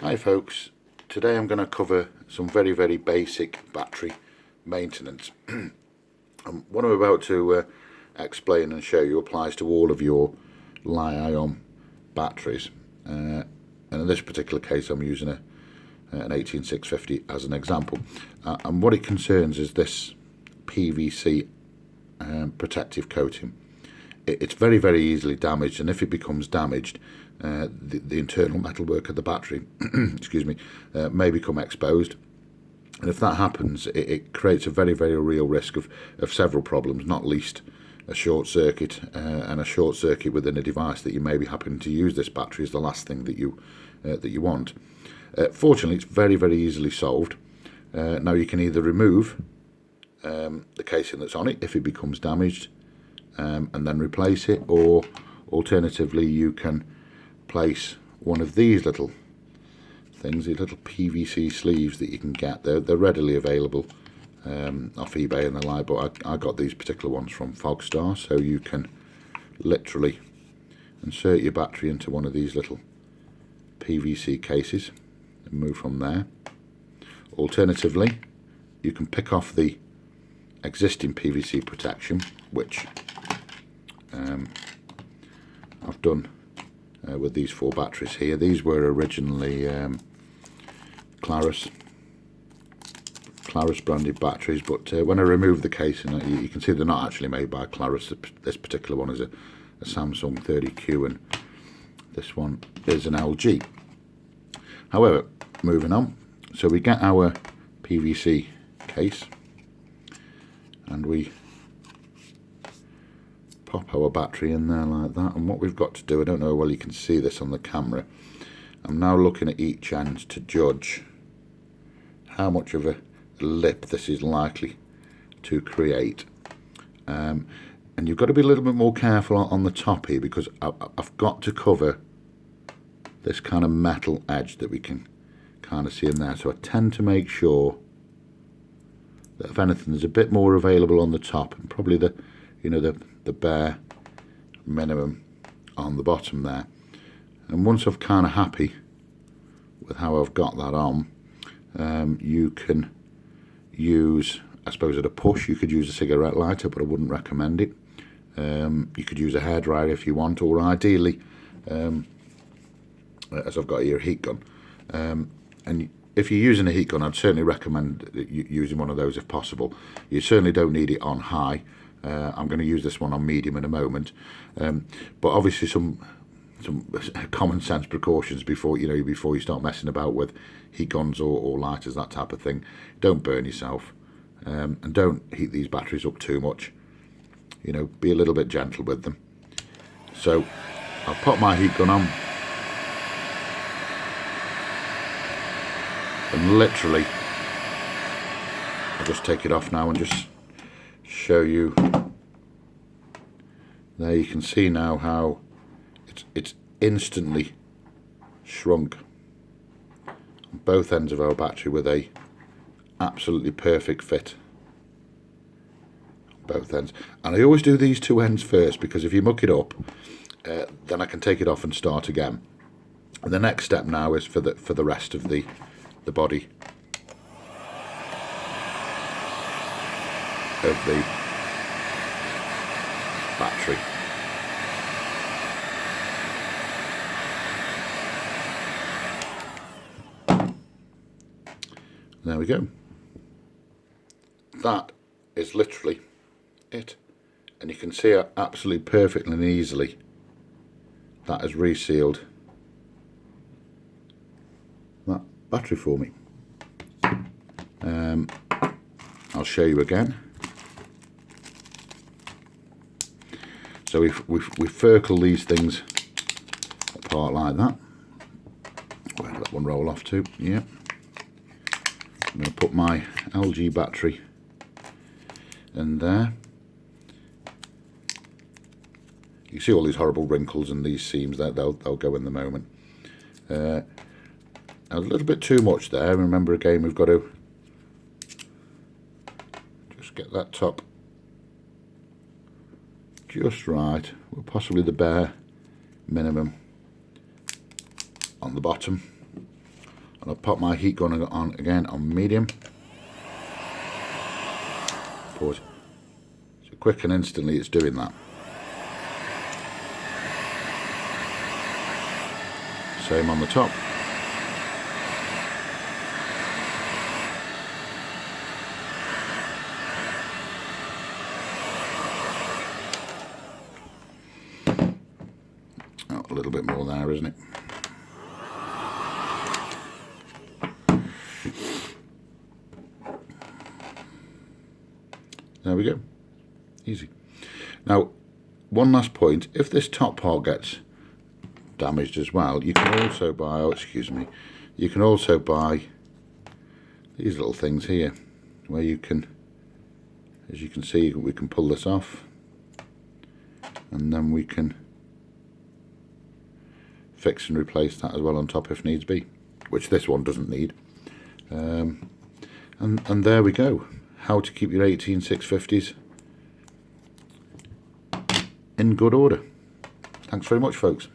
Hi folks, today I'm going to cover some very basic battery maintenance. And what I'm about to explain and show you applies to all of your Li-ion batteries, and in this particular case I'm using an 18650 as an example, and what it concerns is this PVC protective coating. It's very easily damaged, and if it becomes damaged, the internal metalwork of the battery excuse me, may become exposed, and if that happens it creates a very real risk of several problems, not least a short circuit, and a short circuit within a device that you may be happening to use this battery is the last thing that you want. Fortunately, it's very easily solved. Now you can either remove the casing that's on it if it becomes damaged, and then replace it, or alternatively you can place one of these little things, these little PVC sleeves that you can get. They're readily available off eBay and the like, but I got these particular ones from Fogstar, so you can literally insert your battery into one of these little PVC cases and move from there. Alternatively, you can pick off the existing PVC protection, which I've done with these 4 batteries here. These were originally Claris branded batteries, but when I removed the casing, you can see they're not actually made by Claris. This particular one is a Samsung 30Q, and this one is an LG. However, moving on, so we get our PVC case and we pop our battery in there like that, and what we've got to do, I don't know how well you can see this on the camera, I'm now looking at each end to judge how much of a lip this is likely to create, and you've got to be a little bit more careful on the top here, because I've got to cover this kind of metal edge that we can kind of see in there, so I tend to make sure that if anything there's a bit more available on the top, and probably the bare minimum on the bottom there. And once I've kind of happy with how I've got that on, you can use, I suppose at a push you could use a cigarette lighter, but I wouldn't recommend it. You could use a hairdryer if you want, or ideally, as I've got here, a heat gun. And if you're using a heat gun, I'd certainly recommend using one of those if possible. You certainly don't need it on high. I'm going to use this one on medium in a moment, but obviously some common sense precautions before you start messing about with heat guns or lighters, that type of thing. Don't burn yourself, and don't heat these batteries up too much. Be a little bit gentle with them. So I'll pop my heat gun on, and literally I'll just take it off now and just show you. There you can see now how it's instantly shrunk on both ends of our battery with a absolutely perfect fit on both ends. And I always do these 2 ends first, because if you muck it up, then I can take it off and start again. And the next step now is for the rest of the body of the battery. There we go. That is literally it, and you can see how absolutely perfectly and easily that has resealed that battery for me. I'll show you again. So we circle these things apart like that. Where did that one roll off to? Yeah. I'm going to put my LG battery in there. You see all these horrible wrinkles and these seams there, they'll go in the moment. A little bit too much there. Remember again, we've got to just get that top just right, with possibly the bare minimum on the bottom. and I'll pop my heat gun on again on medium. Pause. So quick and instantly it's doing that. Same on the top. Oh, a little bit more there, isn't it? There we go. Easy. Now, one last point. If this top part gets damaged as well, you can also buy, oh excuse me, you can also buy these little things here where you can, as you can see, we can pull this off and then we can fix and replace that as well on top if needs be, which this one doesn't need. And there we go. How to keep your 18650s in good order. Thanks very much, folks.